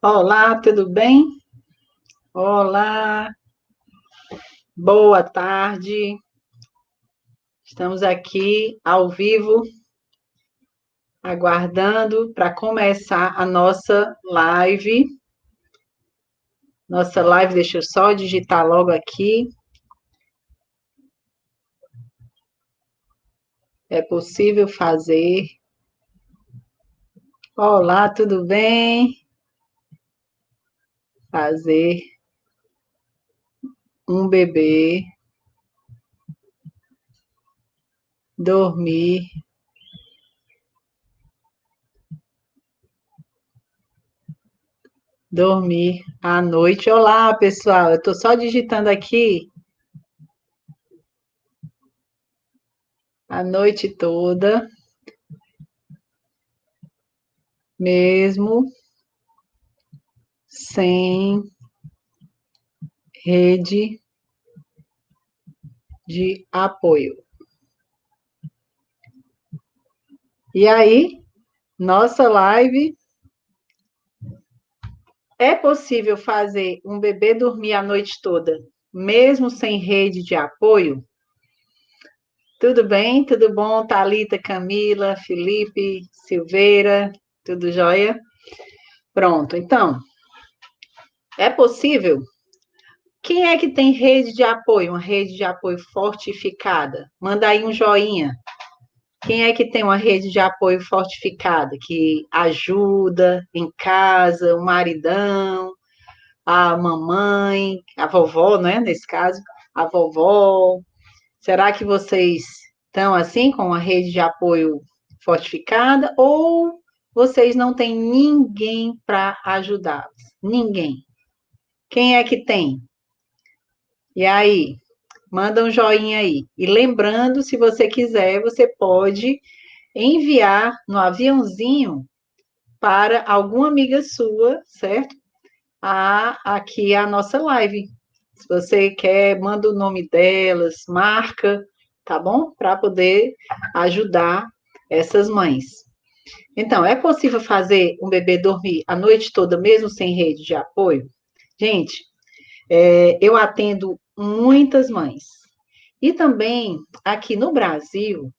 Olá, tudo bem? Olá, boa tarde. Estamos aqui ao vivo, aguardando para começar a nossa live. Nossa live, deixa eu só digitar logo aqui. É possível fazer. Olá, tudo bem? Fazer um bebê dormir, dormir à noite. Olá, pessoal. Eu estou só digitando aqui a noite toda, mesmo sem rede de apoio. E aí, nossa live, é possível fazer um bebê dormir a noite toda, mesmo sem rede de apoio? Tudo bem? Tudo bom? Thalita, Camila, Felipe, Silveira, tudo jóia? Pronto, então, é possível? Quem é que tem rede de apoio, uma rede de apoio fortificada? Manda aí um joinha. Quem é que tem uma rede de apoio fortificada, que ajuda em casa, o maridão, a mamãe, a vovó, né? Nesse caso, a vovó. Será que vocês estão assim, com uma rede de apoio fortificada, ou vocês não têm ninguém para ajudá-los? Ninguém. Quem é que tem? E aí? Manda um joinha aí. E lembrando, se você quiser, você pode enviar no aviãozinho para alguma amiga sua, certo? Aqui a nossa live. Se você quer, manda o nome delas, marca, tá bom? Para poder ajudar essas mães. Então, é possível fazer um bebê dormir a noite toda, mesmo sem rede de apoio? Gente, eu atendo muitas mães. E também, aqui no Brasil,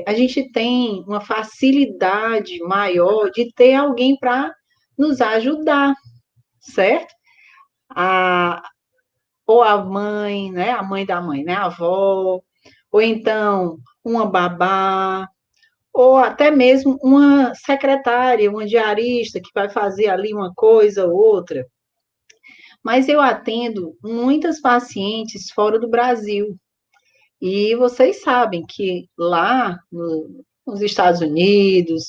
a gente tem uma facilidade maior de ter alguém para nos ajudar, certo? A, ou a mãe, né? A mãe da mãe, né? A avó, ou então uma babá, ou até mesmo uma secretária, uma diarista que vai fazer ali uma coisa ou outra. Mas eu atendo muitas pacientes fora do Brasil. E vocês sabem que lá nos Estados Unidos,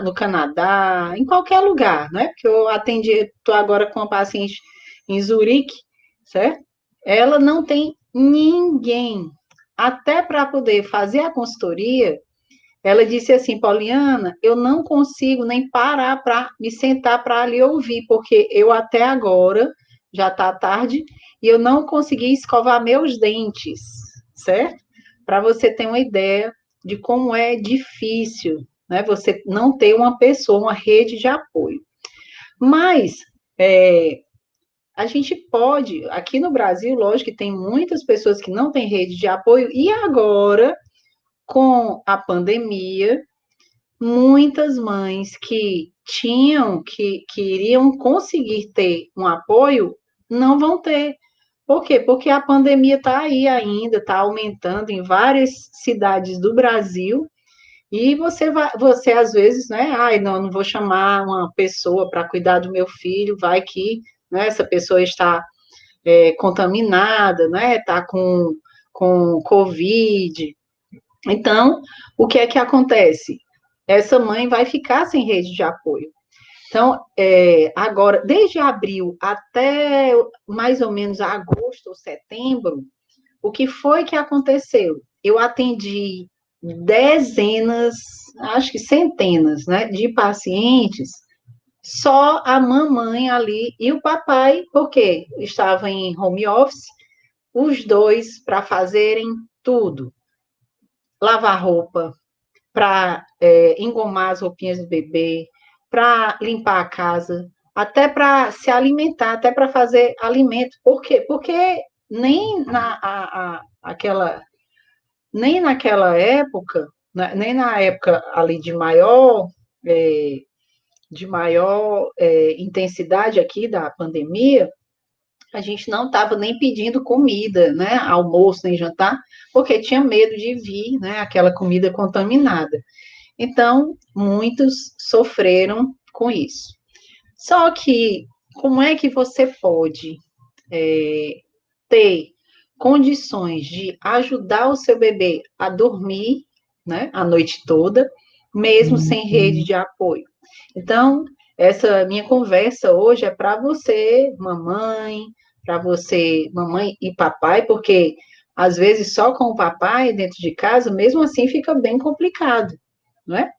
no Canadá, em qualquer lugar, né? Porque eu atendi, estou agora com uma paciente em Zurique, certo? Ela não tem ninguém. Até para poder fazer a consultoria, ela disse assim, Poliana, eu não consigo nem parar para me sentar para lhe ouvir, porque eu até agora, já está tarde, e eu não consegui escovar meus dentes, certo? Para você ter uma ideia de como é difícil, né? Você não ter uma pessoa, uma rede de apoio. Mas a gente pode, aqui no Brasil, lógico que tem muitas pessoas que não têm rede de apoio, e agora, com a pandemia, muitas mães que que iriam conseguir ter um apoio, não vão ter. Por quê? Porque a pandemia está aí ainda, está aumentando em várias cidades do Brasil, e você às vezes, né? Ai, não, não vou chamar uma pessoa para cuidar do meu filho, vai que, né, essa pessoa está contaminada, né? Está com Covid. Então, o que é que acontece? Essa mãe vai ficar sem rede de apoio. Então, agora, desde abril até mais ou menos agosto ou setembro, o que foi que aconteceu? Eu atendi dezenas, acho que centenas, né, de pacientes, só a mamãe ali e o papai, porque estava em home office, os dois para fazerem tudo, lavar roupa, para engomar as roupinhas do bebê, para limpar a casa, até para se alimentar, até para fazer alimento. Por quê? Porque nem nem naquela época, nem na época ali é, de maior intensidade aqui da pandemia, a gente não estava nem pedindo comida, né, almoço nem jantar, porque tinha medo de vir, né, aquela comida contaminada. Então, muitos sofreram com isso. Só que, como é que você pode ter condições de ajudar o seu bebê a dormir, né, a noite toda, mesmo sem rede de apoio? Então, essa minha conversa hoje é para você, mamãe e papai, porque às vezes só com o papai dentro de casa, mesmo assim fica bem complicado, não é?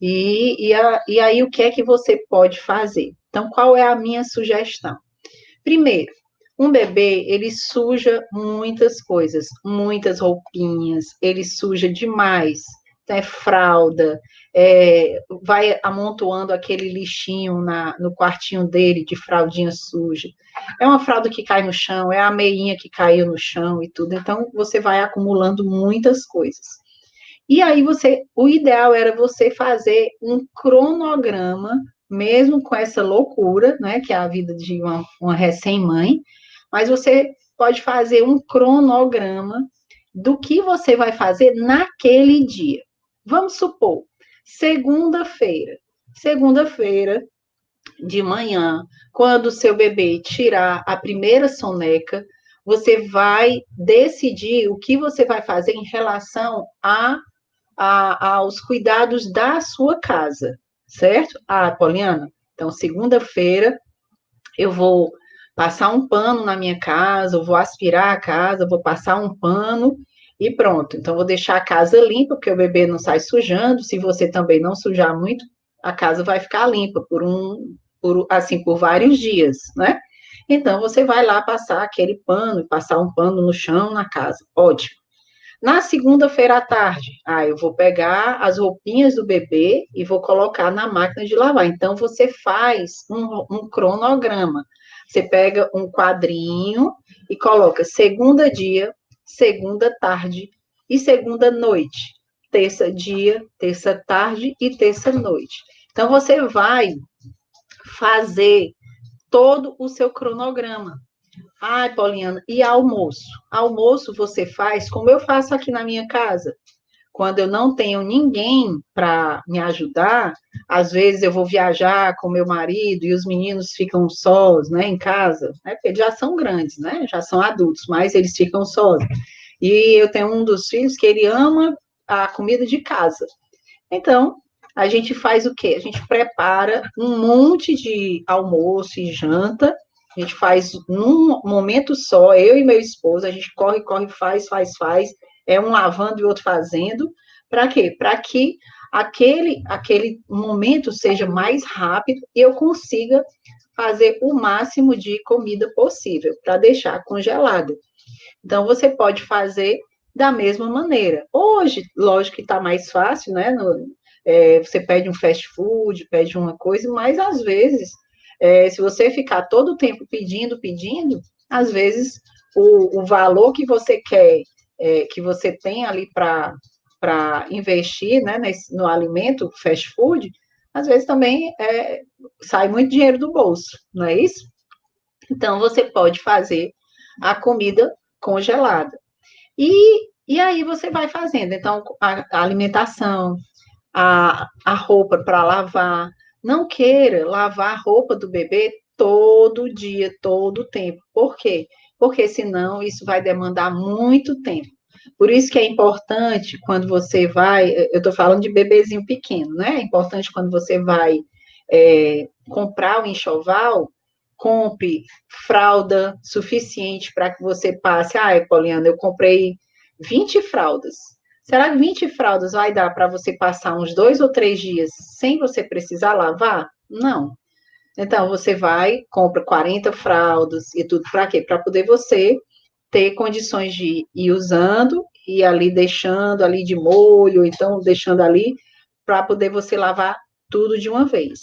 E aí, o que é que você pode fazer? Então, qual é a minha sugestão? Primeiro, um bebê, ele suja muitas coisas, muitas roupinhas, ele suja demais, né? Fralda, vai amontoando aquele lixinho no quartinho dele de fraldinha suja. É uma fralda que cai no chão, é a meinha que caiu no chão e tudo. Então, você vai acumulando muitas coisas. E aí o ideal era você fazer um cronograma, mesmo com essa loucura, né, que é a vida de uma recém-mãe, mas você pode fazer um cronograma do que você vai fazer naquele dia. Vamos supor, segunda-feira. Segunda-feira de manhã, quando o seu bebê tirar a primeira soneca, você vai decidir o que você vai fazer em relação aos cuidados da sua casa, certo? Ah, Poliana, então segunda-feira eu vou passar um pano na minha casa, eu vou aspirar a casa, vou passar um pano e pronto. Então vou deixar a casa limpa, porque o bebê não sai sujando. Se você também não sujar muito, a casa vai ficar limpa por vários dias, né? Então você vai lá passar aquele pano, passar um pano no chão na casa. Ótimo. Na segunda-feira à tarde, eu vou pegar as roupinhas do bebê e vou colocar na máquina de lavar. Então, você faz um cronograma. Você pega um quadrinho e coloca segunda dia, segunda tarde e segunda noite. Terça dia, terça tarde e terça noite. Então, você vai fazer todo o seu cronograma. Ai, Poliana, e almoço? Almoço você faz como eu faço aqui na minha casa. Quando eu não tenho ninguém para me ajudar, às vezes eu vou viajar com meu marido e os meninos ficam sós, né, em casa, né, porque eles já são grandes, né, já são adultos, mas eles ficam sós. E eu tenho um dos filhos que ele ama a comida de casa. Então, a gente faz o quê? A gente prepara um monte de almoço e janta, a gente faz num momento só, eu e meu esposo, a gente corre, corre, faz, é um lavando e outro fazendo. Para quê? Para que aquele momento seja mais rápido e eu consiga fazer o máximo de comida possível para deixar congelada. Então, você pode fazer da mesma maneira. Hoje, lógico que está mais fácil, né? Você pede um fast food, pede uma coisa, mas às vezes, se você ficar todo o tempo pedindo, às vezes o valor que você quer, que você tem ali para investir, né, no alimento fast food, às vezes também sai muito dinheiro do bolso, não é isso? Então, você pode fazer a comida congelada. E aí você vai fazendo. Então, a alimentação, a roupa para lavar. Não queira lavar a roupa do bebê todo dia, todo o tempo. Por quê? Porque senão isso vai demandar muito tempo. Por isso que é importante quando você vai, eu estou falando de bebezinho pequeno, né? É importante quando você vai comprar o enxoval, compre fralda suficiente para que você passe. Poliana, eu comprei 20 fraldas. Será que 20 fraldas vai dar para você passar uns 2 ou 3 dias sem você precisar lavar? Não. Então, você vai, compra 40 fraldas e tudo para quê? Para poder você ter condições de ir usando e ali deixando ali de molho, então deixando ali para poder você lavar tudo de uma vez.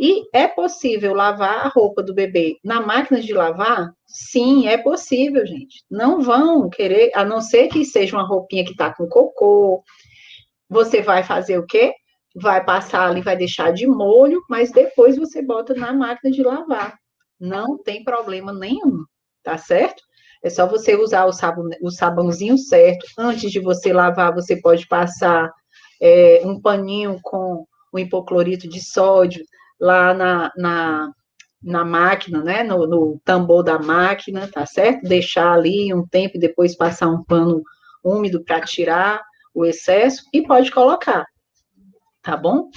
E é possível lavar a roupa do bebê na máquina de lavar? Sim, é possível, gente. Não vão querer, a não ser que seja uma roupinha que está com cocô. Você vai fazer o quê? Vai passar ali, vai deixar de molho, mas depois você bota na máquina de lavar. Não tem problema nenhum, tá certo? É só você usar o sabãozinho certo. Antes de você lavar, você pode passar um paninho com o hipoclorito de sódio lá na máquina, né? No tambor da máquina, tá certo? Deixar ali um tempo e depois passar um pano úmido para tirar o excesso e pode colocar, tá bom?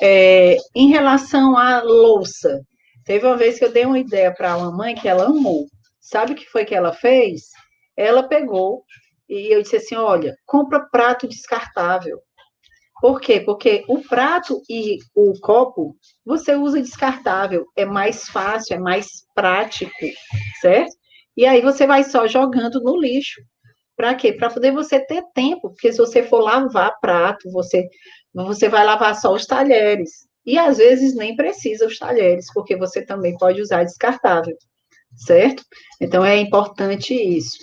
Em relação à louça, teve uma vez que eu dei uma ideia para uma mãe que ela amou. Sabe o que foi que ela fez? Ela pegou e eu disse assim: olha, compra prato descartável. Por quê? Porque o prato e o copo você usa descartável, é mais fácil, é mais prático, certo? E aí você vai só jogando no lixo. Para quê? Para poder você ter tempo, porque se você for lavar prato, você vai lavar só os talheres. E às vezes nem precisa os talheres, porque você também pode usar descartável, certo? Então é importante isso.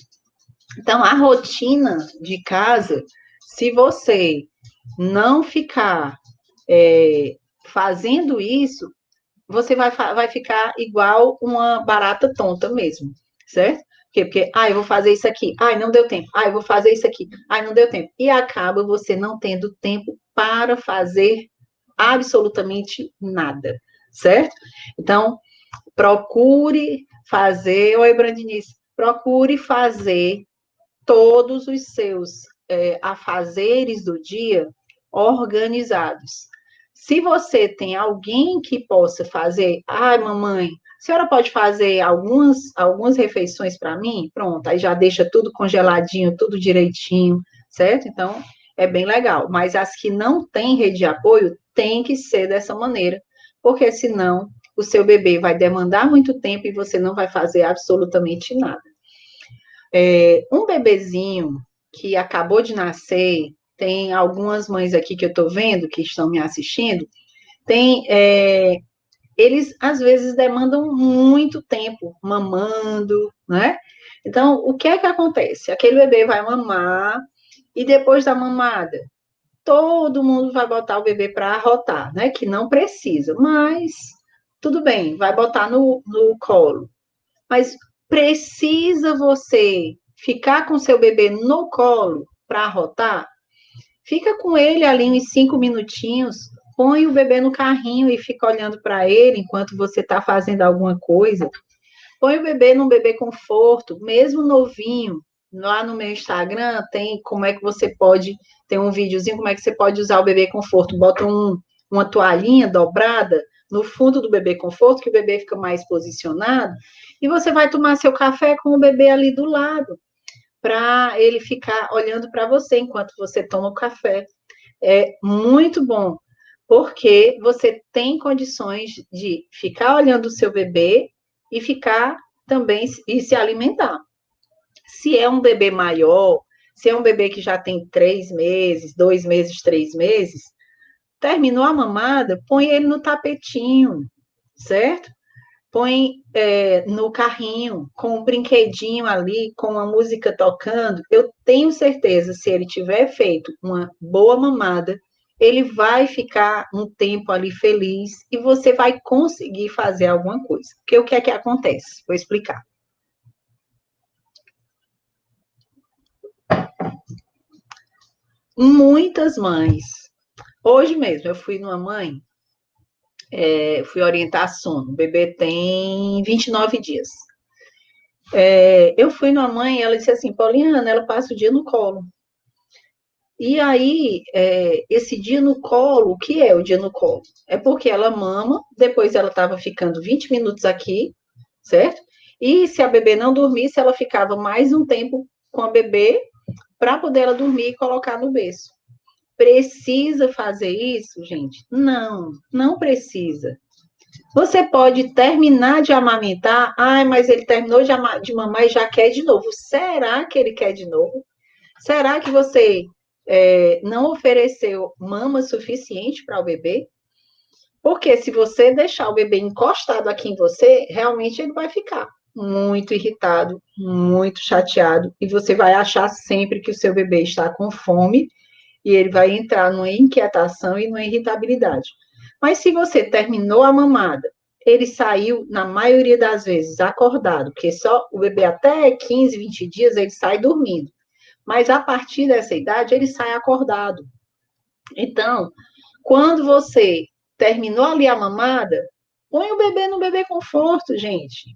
Então a rotina de casa, se você não ficar fazendo isso, você vai ficar igual uma barata tonta mesmo, certo? Porque, eu vou fazer isso aqui, não deu tempo, eu vou fazer isso aqui, não deu tempo. E acaba você não tendo tempo para fazer absolutamente nada, certo? Então, procure fazer, oi, Brandinice, procure fazer todos os seus afazeres do dia organizados. Se você tem alguém que possa fazer, mamãe, a senhora pode fazer algumas refeições para mim? Pronto, aí já deixa tudo congeladinho, tudo direitinho, certo? Então, é bem legal. Mas as que não têm rede de apoio, tem que ser dessa maneira, porque senão o seu bebê vai demandar muito tempo e você não vai fazer absolutamente nada. Um bebezinho que acabou de nascer, tem algumas mães aqui que eu estou vendo, que estão me assistindo, eles às vezes demandam muito tempo mamando, né? Então, o que é que acontece? Aquele bebê vai mamar e depois da mamada, todo mundo vai botar o bebê para arrotar, né? Que não precisa, mas tudo bem, vai botar no colo. Mas precisa você ficar com seu bebê no colo para arrotar? Fica com ele ali uns 5 minutinhos, põe o bebê no carrinho e fica olhando para ele enquanto você está fazendo alguma coisa. Põe o bebê num bebê conforto, mesmo novinho. Lá no meu Instagram tem como é que você pode, tem um videozinho como é que você pode usar o bebê conforto. Bota uma toalhinha dobrada no fundo do bebê conforto, que o bebê fica mais posicionado, e você vai tomar seu café com o bebê ali do lado, para ele ficar olhando para você enquanto você toma o café. É muito bom, porque você tem condições de ficar olhando o seu bebê e ficar também e se alimentar. Se é um bebê maior, se é um bebê que já tem 3 meses, 2 meses, 3 meses, terminou a mamada, põe ele no tapetinho, certo? Põe no carrinho, com um brinquedinho ali, com a música tocando. Eu tenho certeza, se ele tiver feito uma boa mamada, ele vai ficar um tempo ali feliz e você vai conseguir fazer alguma coisa. Porque o que é que acontece? Vou explicar. Muitas mães. Hoje mesmo, eu fui numa mãe, fui orientar sono. O bebê tem 29 dias. Eu fui numa mãe, ela disse assim, Pauliana, ela passa o dia no colo. E aí, esse dia no colo, o que é o dia no colo? É porque ela mama, depois ela estava ficando 20 minutos aqui, certo? E se a bebê não dormisse, ela ficava mais um tempo com a bebê para poder ela dormir e colocar no berço. Precisa fazer isso, gente? Não, não precisa. Você pode terminar de amamentar, mas ele terminou de mamar e já quer de novo. Será que ele quer de novo? Será que você não ofereceu mama suficiente para o bebê? Porque se você deixar o bebê encostado aqui em você, realmente ele vai ficar muito irritado, muito chateado, e você vai achar sempre que o seu bebê está com fome e ele vai entrar numa inquietação e numa irritabilidade. Mas se você terminou a mamada, ele saiu, na maioria das vezes, acordado, porque só o bebê até 15, 20 dias ele sai dormindo. Mas a partir dessa idade, ele sai acordado. Então, quando você terminou ali a mamada, põe o bebê no bebê conforto, gente.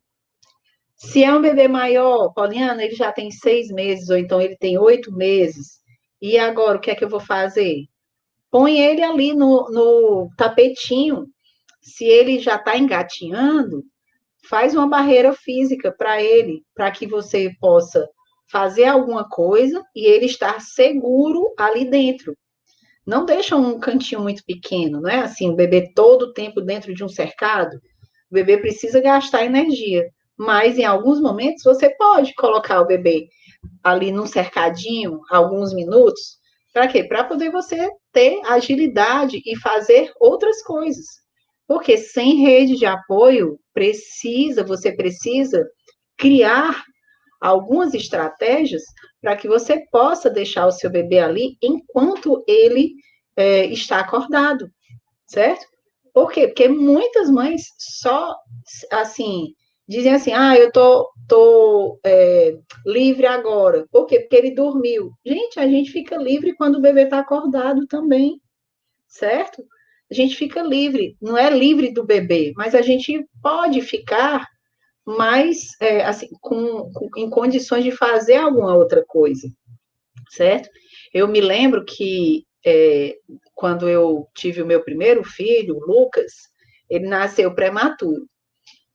Se é um bebê maior, Poliana, ele já tem 6 meses, ou então ele tem 8 meses. E agora, o que é que eu vou fazer? Põe ele ali no tapetinho. Se ele já está engatinhando, faz uma barreira física para ele, para que você possa fazer alguma coisa e ele estar seguro ali dentro. Não deixa um cantinho muito pequeno, não é assim, o bebê todo o tempo dentro de um cercado. O bebê precisa gastar energia, mas em alguns momentos você pode colocar o bebê ali num cercadinho, alguns minutos, para quê? Para poder você ter agilidade e fazer outras coisas. Porque sem rede de apoio, você precisa criar algumas estratégias para que você possa deixar o seu bebê ali enquanto ele está acordado, certo? Por quê? Porque muitas mães só, assim, dizem assim, eu tô livre agora. Por quê? Porque ele dormiu. Gente, a gente fica livre quando o bebê está acordado também, certo? A gente fica livre, não é livre do bebê, mas a gente pode ficar mais, assim, em condições de fazer alguma outra coisa, certo? Eu me lembro que quando eu tive o meu primeiro filho, o Lucas, ele nasceu prematuro.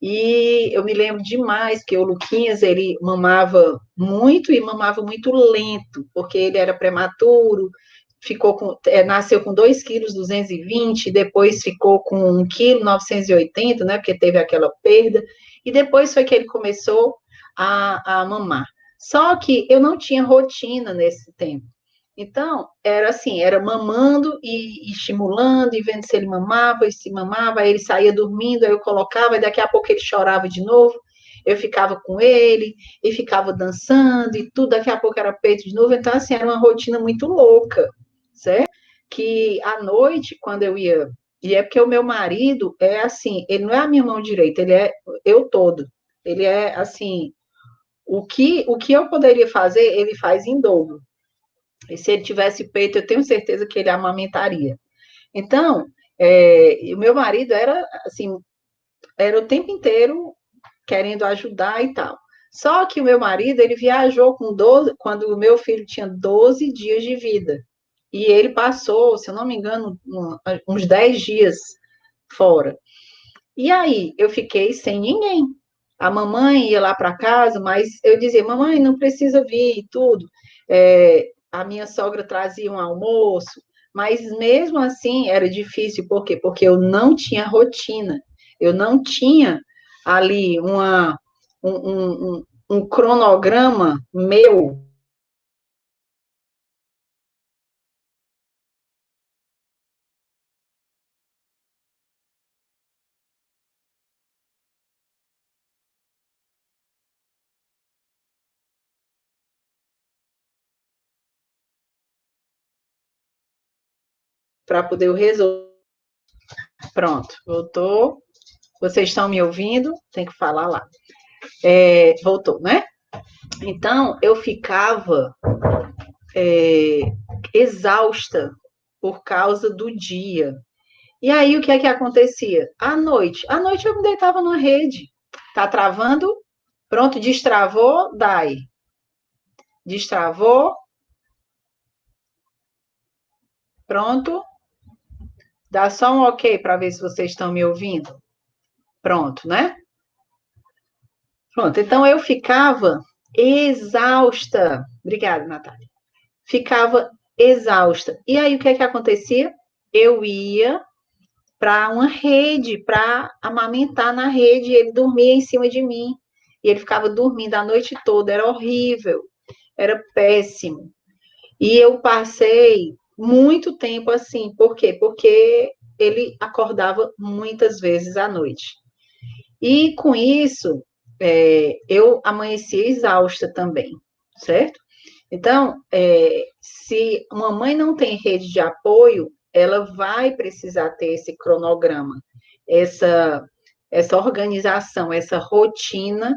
E eu me lembro demais que o Luquinhas, ele mamava muito e mamava muito lento, porque ele era prematuro, nasceu com 2,220 kg, depois ficou com 1,980 kg, né, porque teve aquela perda, e depois foi que ele começou a mamar. Só que eu não tinha rotina nesse tempo. Então, era assim, era mamando e estimulando, e vendo se ele mamava, e se mamava, aí ele saía dormindo, aí eu colocava, e daqui a pouco ele chorava de novo, eu ficava com ele, e ficava dançando, e tudo, daqui a pouco era peito de novo, então, assim, era uma rotina muito louca, certo? Que à noite, quando eu ia, e é porque o meu marido é assim, ele não é a minha mão direita, ele é eu todo, ele é assim, o que eu poderia fazer, ele faz em dobro. E se ele tivesse peito, eu tenho certeza que ele amamentaria. Então, o meu marido era assim, era o tempo inteiro querendo ajudar e tal. Só que o meu marido, ele viajou com 12, quando o meu filho tinha 12 dias de vida. E ele passou, se eu não me engano, uns 10 dias fora. E aí, eu fiquei sem ninguém. A mamãe ia lá para casa, mas eu dizia, mamãe, não precisa vir e tudo. A minha sogra trazia um almoço, mas mesmo assim era difícil, por quê? Porque eu não tinha rotina, eu não tinha ali um cronograma meu para poder resolver. Pronto, voltou. Vocês estão me ouvindo? Tem que falar lá. Voltou, né? Então, eu ficava é, exausta por causa do dia. E aí, o que é que acontecia? À noite eu me deitava numa rede. Tá travando? Pronto, destravou, dai. Destravou, pronto. Dá só um ok para ver se vocês estão me ouvindo. Pronto, né? Pronto, então eu ficava exausta. Obrigada, Natália. Ficava exausta. E aí, o que é que acontecia? Eu ia para uma rede, para amamentar na rede, e ele dormia em cima de mim. E ele ficava dormindo a noite toda, era horrível, era péssimo. E eu passei muito tempo assim, por quê? Porque ele acordava muitas vezes à noite. E com isso, eu amanhecia exausta também, certo? Então, se uma mãe não tem rede de apoio, ela vai precisar ter esse cronograma, essa, essa organização, essa rotina,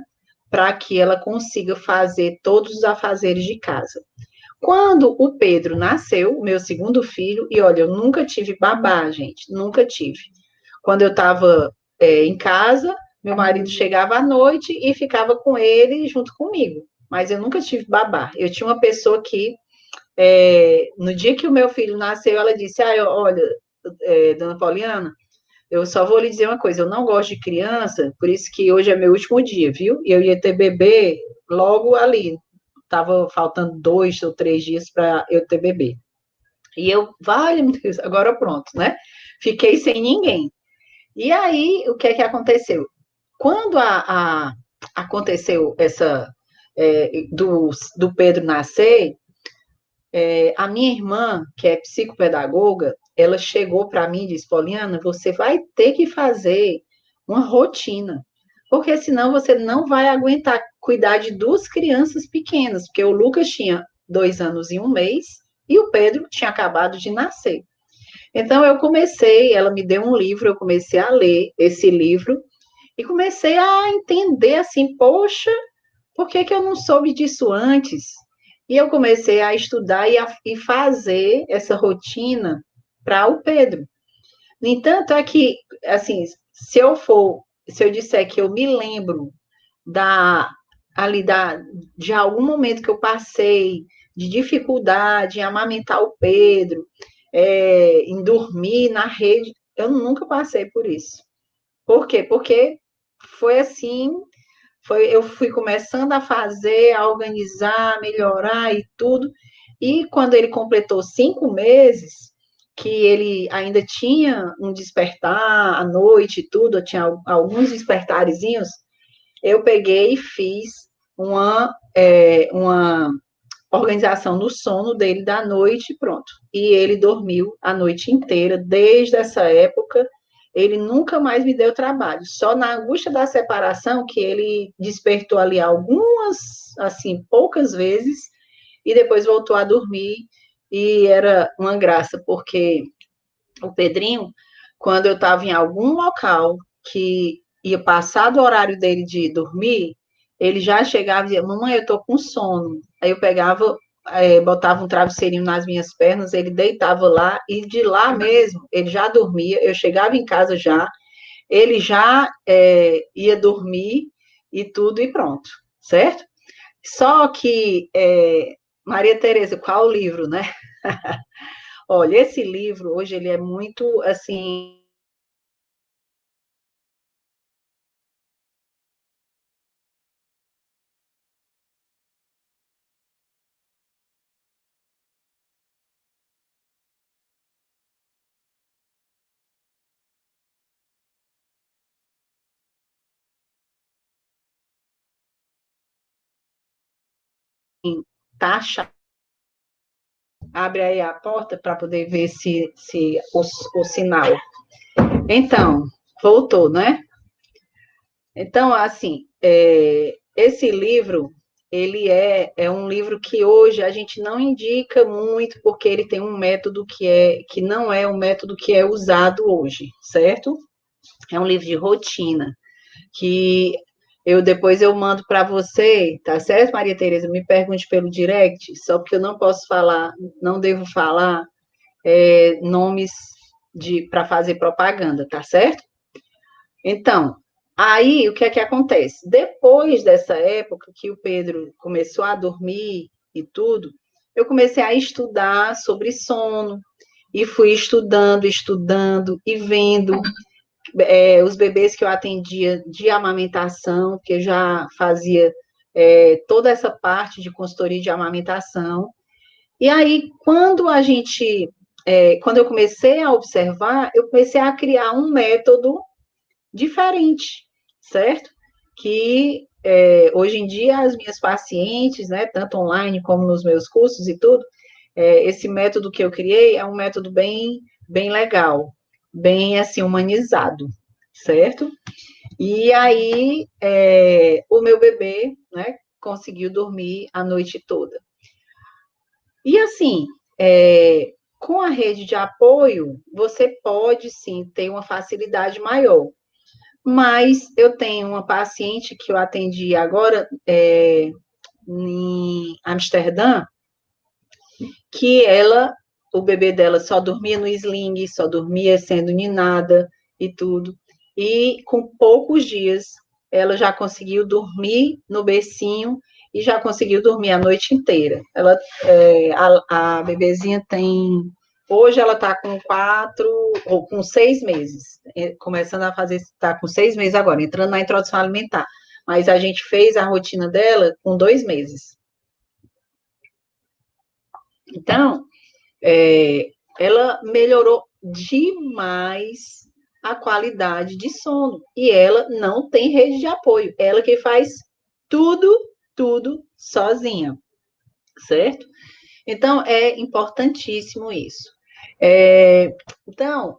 para que ela consiga fazer todos os afazeres de casa. Quando o Pedro nasceu, o meu segundo filho, e olha, eu nunca tive babá, gente, nunca tive. Quando eu estava em casa, meu marido chegava à noite e ficava com ele junto comigo, mas eu nunca tive babá. Eu tinha uma pessoa que, no dia que o meu filho nasceu, ela disse: olha, dona Pauliana, eu só vou lhe dizer uma coisa, eu não gosto de criança, por isso que hoje é meu último dia, viu? E eu ia ter bebê logo ali, estava faltando 2 ou 3 dias para eu ter bebê. E eu, vale, meu Deus, agora pronto, né? Fiquei sem ninguém. E aí, o que é que aconteceu? Quando aconteceu essa do Pedro nascer, a minha irmã, que é psicopedagoga, ela chegou para mim e disse: Poliana, você vai ter que fazer uma rotina, porque senão você não vai aguentar cuidar de 2 crianças pequenas, porque o Lucas tinha 2 anos e 1 mês e o Pedro tinha acabado de nascer. Então eu comecei, ela me deu um livro, eu comecei a ler esse livro e comecei a entender assim, poxa, por que que eu não soube disso antes? E eu comecei a estudar e fazer essa rotina para o Pedro. No entanto, é que, assim, se eu disser que eu me lembro da, ali de algum momento que eu passei de dificuldade em amamentar o Pedro, em dormir na rede, eu nunca passei por isso. Por quê? Porque foi assim, eu fui começando a fazer, a organizar, a melhorar e tudo. E quando ele completou 5 meses, que ele ainda tinha um despertar à noite e tudo, eu tinha alguns despertarezinhos, eu peguei e fiz uma organização no sono dele da noite e pronto. E ele dormiu a noite inteira, desde essa época, ele nunca mais me deu trabalho. Só na angústia da separação que ele despertou ali algumas, assim, poucas vezes, e depois voltou a dormir, e era uma graça, porque o Pedrinho, quando eu estava em algum local que ia passar do horário dele de dormir, ele já chegava e dizia: mamãe, eu tô com sono. Aí eu pegava, botava um travesseirinho nas minhas pernas, ele deitava lá, e de lá mesmo, ele já dormia. Eu chegava em casa já, ele já ia dormir e tudo, e pronto, certo? Só que, Maria Tereza, qual o livro, né? Olha, esse livro, hoje, ele é muito, assim, tá chato. Abre aí a porta para poder ver se o sinal. Então, voltou, né? Então, assim, esse livro, ele é um livro que hoje a gente não indica muito, porque ele tem um método que não é o método que é usado hoje, certo? É um livro de rotina, que depois eu mando para você, tá certo, Maria Tereza? Me pergunte pelo direct, só porque eu não posso falar, não devo falar nomes para fazer propaganda, tá certo? Então, aí o que é que acontece? Depois dessa época que o Pedro começou a dormir e tudo, eu comecei a estudar sobre sono e fui estudando, estudando e vendo os bebês que eu atendia de amamentação, que eu já fazia toda essa parte de consultoria de amamentação. E aí, quando eu comecei a observar, eu comecei a criar um método diferente, certo? Que hoje em dia as minhas pacientes, né, tanto online como nos meus cursos e tudo, esse método que eu criei é um método bem, bem legal. bem assim, humanizado, certo? E aí, o meu bebê, né, conseguiu dormir a noite toda. E assim, com a rede de apoio, você pode sim ter uma facilidade maior. Mas eu tenho uma paciente que eu atendi agora em Amsterdã, que o bebê dela só dormia no sling, só dormia sendo ninada e tudo. E com poucos dias, ela já conseguiu dormir no bercinho e já conseguiu dormir a noite inteira. A bebezinha tem. Hoje ela está com 6 meses, começando a fazer, está com 6 meses agora, entrando na introdução alimentar. Mas a gente fez a rotina dela com 2 meses. Então, ela melhorou demais a qualidade de sono. E ela não tem rede de apoio. Ela que faz tudo, tudo sozinha. Certo? Então, é importantíssimo isso. Então,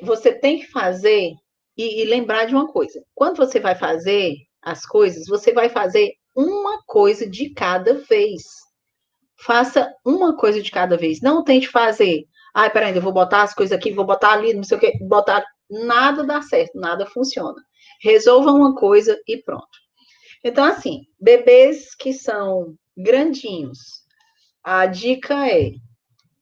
você tem que fazer e lembrar de uma coisa. Quando você vai fazer as coisas, você vai fazer uma coisa de cada vez. Faça uma coisa de cada vez. Não tente fazer. Ai, peraí, eu vou botar as coisas aqui, vou botar ali, não sei o quê. Botar. Nada dá certo, nada funciona. Resolva uma coisa e pronto. Então, assim, bebês que são grandinhos, a dica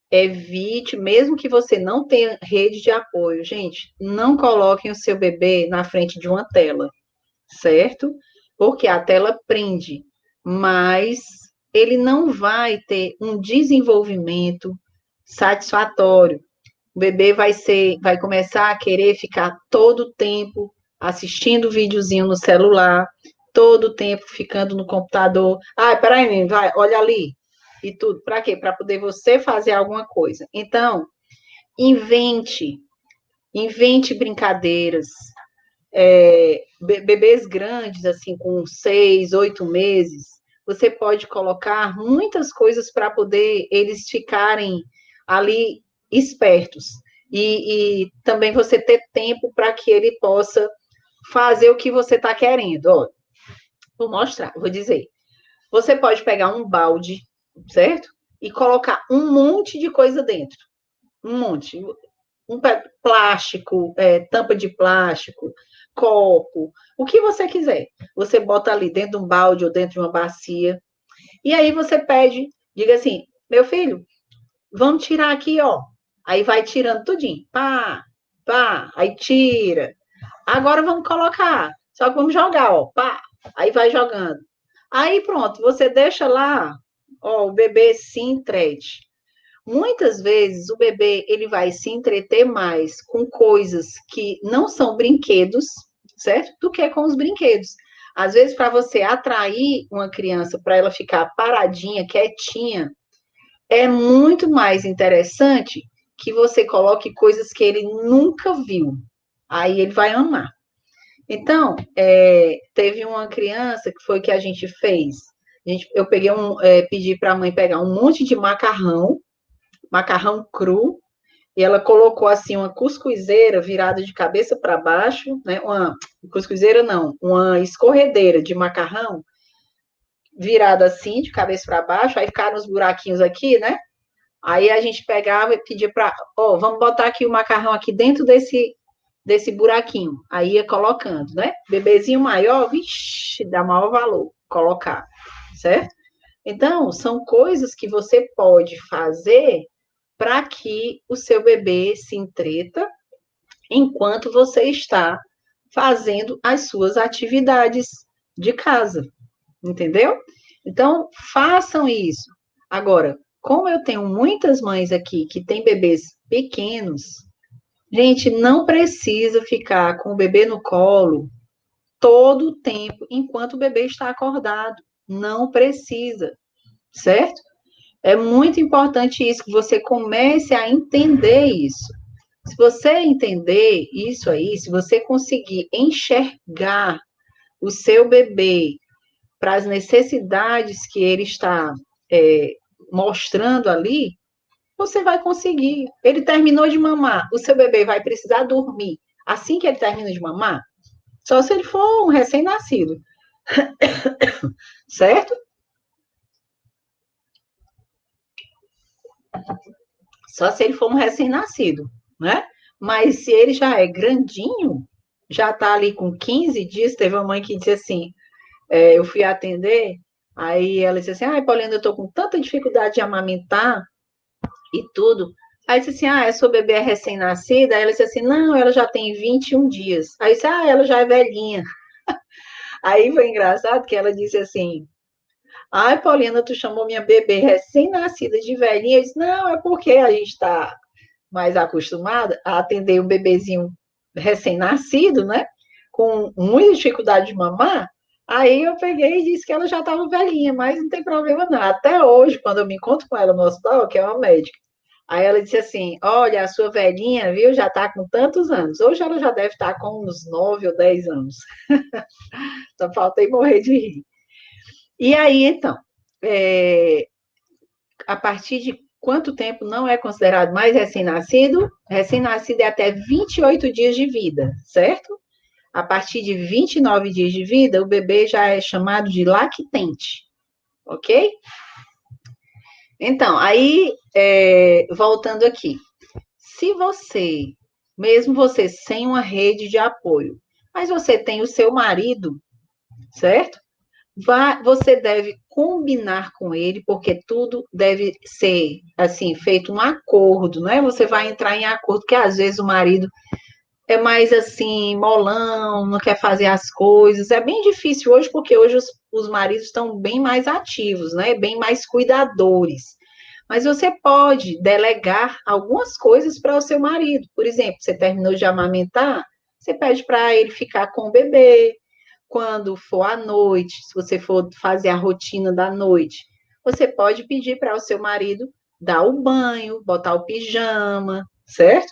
evite, mesmo que você não tenha rede de apoio, gente, não coloquem o seu bebê na frente de uma tela, certo? Porque a tela prende, mas ele não vai ter um desenvolvimento satisfatório. O bebê vai começar a querer ficar todo o tempo assistindo videozinho no celular, todo o tempo ficando no computador. Ah, peraí, menino, vai, olha ali. E tudo. Para quê? Para poder você fazer alguma coisa. Então, invente, invente brincadeiras, bebês grandes, assim, com 6, 8 meses, você pode colocar muitas coisas para poder eles ficarem ali espertos. E também você ter tempo para que ele possa fazer o que você está querendo. Ó, vou mostrar, vou dizer. Você pode pegar um balde, certo? E colocar um monte de coisa dentro. Um monte plástico, tampa de plástico, copo, o que você quiser. Você bota ali dentro de um balde ou dentro de uma bacia. E aí você pede, diga assim, meu filho, vamos tirar aqui, ó. Aí vai tirando tudinho. Pá, pá, aí tira. Agora vamos colocar. Só que vamos jogar, ó. Pá, aí vai jogando. Aí pronto, você deixa lá, ó, o bebê se entrete. Muitas vezes o bebê ele vai se entreter mais com coisas que não são brinquedos, certo? Do que com os brinquedos. Às vezes, para você atrair uma criança para ela ficar paradinha, quietinha, é muito mais interessante que você coloque coisas que ele nunca viu. Aí ele vai amar. Então, teve uma criança que foi que a gente fez. Eu pedi para a mãe pegar um monte de macarrão cru, e ela colocou assim uma cuscuzeira virada de cabeça para baixo, né? Uma cuscuzeira não, uma escorredeira de macarrão virada assim de cabeça para baixo, aí ficaram os buraquinhos aqui, né? Aí a gente pegava e pedia para, ó, vamos botar aqui o macarrão aqui dentro desse buraquinho. Aí ia colocando, né? Bebezinho maior, vixe, dá maior valor colocar, certo? Então, são coisas que você pode fazer para que o seu bebê se entreta enquanto você está fazendo as suas atividades de casa, entendeu? Então, façam isso. Agora, como eu tenho muitas mães aqui que têm bebês pequenos, gente, não precisa ficar com o bebê no colo todo o tempo enquanto o bebê está acordado. Não precisa, certo? É muito importante isso, que você comece a entender isso. Se você entender isso aí, se você conseguir enxergar o seu bebê para as necessidades que ele está mostrando ali, você vai conseguir. Ele terminou de mamar, o seu bebê vai precisar dormir assim que ele termina de mamar? Só se ele for um recém-nascido, certo? Só se ele for um recém-nascido, né? Mas se ele já é grandinho, já está ali com 15 dias, teve uma mãe que disse assim, eu fui atender, aí ela disse assim, ai, Paulina, eu estou com tanta dificuldade de amamentar e tudo. Aí disse assim, sua bebê é recém-nascida? Aí ela disse assim, não, ela já tem 21 dias. Aí disse, ela já é velhinha. Aí foi engraçado que ela disse assim, ai, Paulina, tu chamou minha bebê recém-nascida de velhinha? Eu disse, não, é porque a gente está mais acostumada a atender um bebezinho recém-nascido, né? Com muita dificuldade de mamar. Aí eu peguei e disse que ela já estava velhinha, mas não tem problema não. Até hoje, quando eu me encontro com ela no hospital, que é uma médica, aí ela disse assim, olha, a sua velhinha, viu, já está com tantos anos. Hoje ela já deve estar com uns 9 ou 10 anos. Só faltei morrer de rir. E aí, então, a partir de quanto tempo não é considerado mais recém-nascido? Recém-nascido é até 28 dias de vida, certo? A partir de 29 dias de vida, o bebê já é chamado de lactente, ok? Então, aí, voltando aqui, se você, mesmo você sem uma rede de apoio, mas você tem o seu marido, certo? Você deve combinar com ele, porque tudo deve ser, assim, feito um acordo, não é? Você vai entrar em acordo, porque às vezes o marido é mais, assim, molão, não quer fazer as coisas. É bem difícil hoje, porque hoje os maridos estão bem mais ativos, né? Bem mais cuidadores. Mas você pode delegar algumas coisas para o seu marido. Por exemplo, você terminou de amamentar, você pede para ele ficar com o bebê, quando for à noite, se você for fazer a rotina da noite, você pode pedir para o seu marido dar o banho, botar o pijama, certo?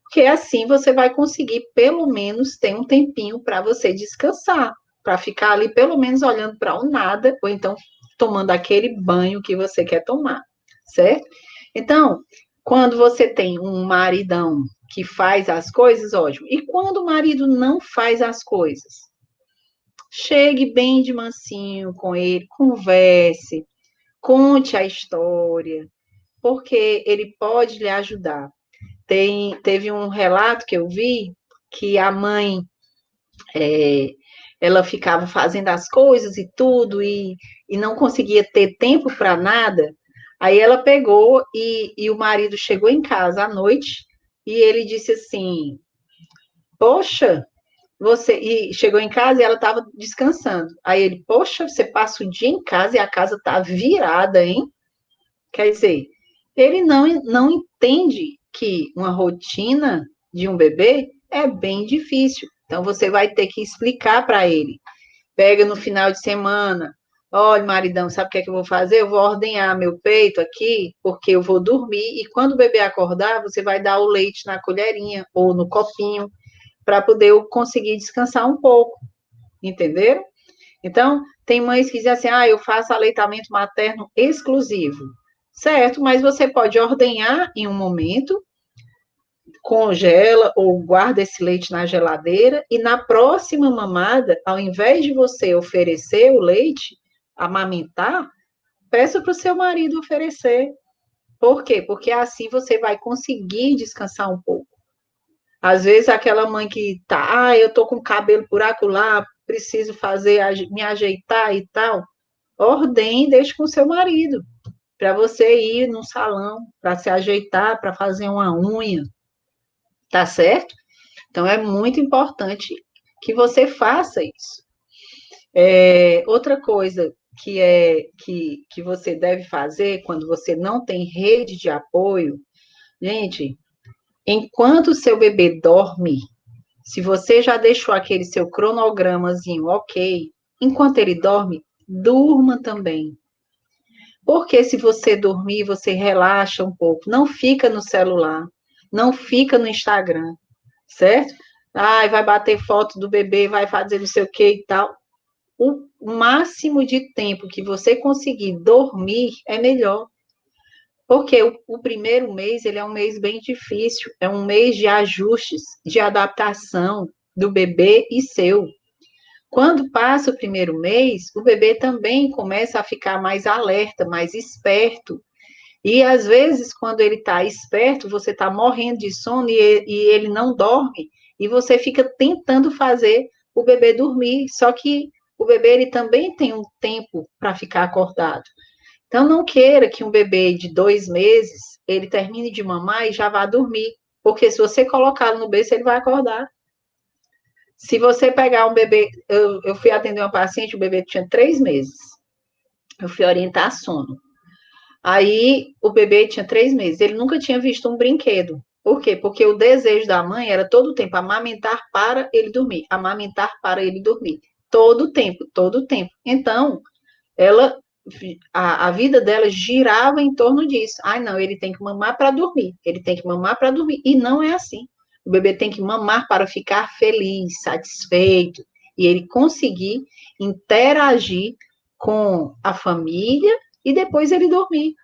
Porque assim você vai conseguir, pelo menos, ter um tempinho para você descansar, para ficar ali, pelo menos, olhando para o nada, ou então tomando aquele banho que você quer tomar, certo? Então, quando você tem um maridão que faz as coisas, ótimo. E quando o marido não faz as coisas? Chegue bem de mansinho com ele, converse, conte a história, porque ele pode lhe ajudar. Teve um relato que eu vi que a mãe, é, ela ficava fazendo as coisas e tudo, e não conseguia ter tempo para nada. Aí ela pegou e o marido chegou em casa à noite e ele disse assim: Poxa, você e chegou em casa e ela estava descansando. Aí ele, poxa, você passa o dia em casa e a casa está virada, hein? Quer dizer, ele não entende que uma rotina de um bebê é bem difícil. Então você vai ter que explicar para ele. Pega no final de semana. Olha, maridão, sabe o que é que eu vou fazer? Eu vou ordenhar meu peito aqui, porque eu vou dormir, e quando o bebê acordar, você vai dar o leite na colherinha ou no copinho, para poder eu conseguir descansar um pouco, entenderam? Então, tem mães que dizem assim, eu faço aleitamento materno exclusivo. Certo, mas você pode ordenhar em um momento, congela ou guarda esse leite na geladeira e na próxima mamada, ao invés de você oferecer o leite, amamentar, peça para o seu marido oferecer. Por quê? Porque assim você vai conseguir descansar um pouco. Às vezes aquela mãe que tá, eu tô com o cabelo por acolá, preciso fazer, me ajeitar e tal, ordene, deixe com seu marido, para você ir no salão, para se ajeitar, para fazer uma unha, tá certo? Então é muito importante que você faça isso. Outra coisa que você deve fazer quando você não tem rede de apoio, gente, enquanto o seu bebê dorme, se você já deixou aquele seu cronogramazinho ok, enquanto ele dorme, durma também. Porque se você dormir, você relaxa um pouco, não fica no celular, não fica no Instagram, certo? Vai bater foto do bebê, vai fazer não sei o que e tal. O máximo de tempo que você conseguir dormir é melhor. Porque o primeiro mês, ele é um mês bem difícil, é um mês de ajustes, de adaptação do bebê e seu. Quando passa o primeiro mês, o bebê também começa a ficar mais alerta, mais esperto. E às vezes, quando ele está esperto, você está morrendo de sono e ele não dorme, e você fica tentando fazer o bebê dormir. Só que o bebê ele também tem um tempo para ficar acordado. Então, não queira que um bebê de 2 meses ele termine de mamar e já vá dormir, porque se você colocá-lo no berço, ele vai acordar. Se você pegar um bebê, eu fui atender uma paciente, o bebê tinha 3 meses. Eu fui orientar sono. Aí o bebê tinha 3 meses, ele nunca tinha visto um brinquedo. Por quê? Porque o desejo da mãe era todo o tempo amamentar para ele dormir, amamentar para ele dormir. Todo o tempo, todo o tempo. Então, ela, a vida dela girava em torno disso. Ai, não, ele tem que mamar para dormir, ele tem que mamar para dormir. E não é assim. O bebê tem que mamar para ficar feliz, satisfeito, e ele conseguir interagir com a família e depois ele dormir.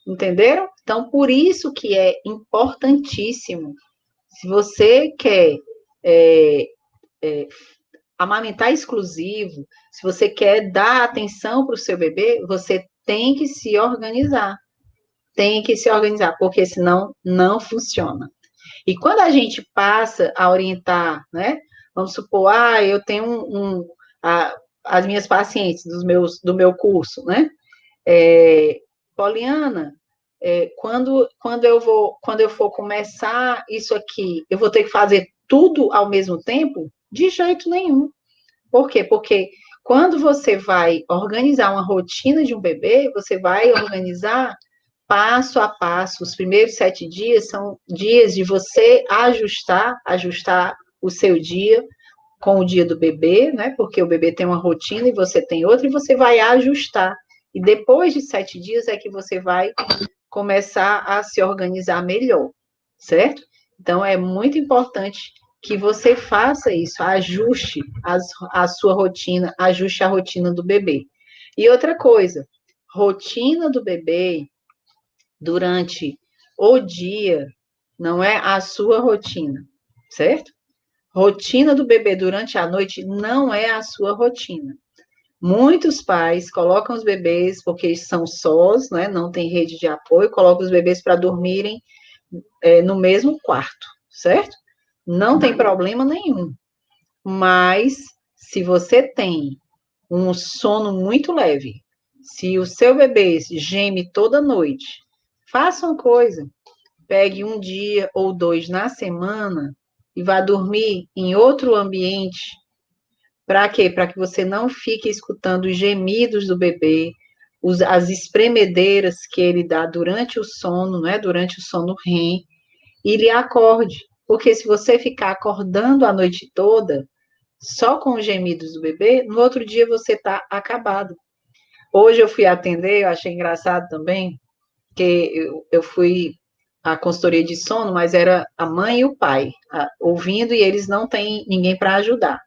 Entenderam? Então, por isso que é importantíssimo, se você quer é, é, amamentar exclusivo, se você quer dar atenção para o seu bebê, você tem que se organizar. Tem que se organizar, porque senão não funciona. E quando a gente passa a orientar, né? Vamos supor, eu tenho as minhas pacientes do meu curso, né? Poliana, quando eu for começar isso aqui, eu vou ter que fazer tudo ao mesmo tempo? De jeito nenhum. Por quê? Porque quando você vai organizar uma rotina de um bebê, você vai organizar passo a passo. Os primeiros 7 dias são dias de você ajustar o seu dia com o dia do bebê, né? Porque o bebê tem uma rotina e você tem outra, e você vai ajustar. E depois de 7 dias é que você vai começar a se organizar melhor, certo? Então, é muito importante que você faça isso, ajuste a sua rotina, ajuste a rotina do bebê. E outra coisa, rotina do bebê durante o dia não é a sua rotina, certo? Rotina do bebê durante a noite não é a sua rotina. Muitos pais colocam os bebês, porque são sós, né, não tem rede de apoio, colocam os bebês para dormirem no mesmo quarto, certo? Não tem problema nenhum. Mas, se você tem um sono muito leve, se o seu bebê geme toda noite, faça uma coisa. Pegue um dia ou 2 na semana e vá dormir em outro ambiente. Para quê? Para que você não fique escutando os gemidos do bebê, as espremedeiras que ele dá durante o sono, né? Durante o sono REM, e lhe acorde. Porque se você ficar acordando a noite toda, só com os gemidos do bebê, no outro dia você está acabado. Hoje eu fui atender, eu achei engraçado também, que eu fui à consultoria de sono, mas era a mãe e o pai ouvindo, e eles não têm ninguém para ajudar.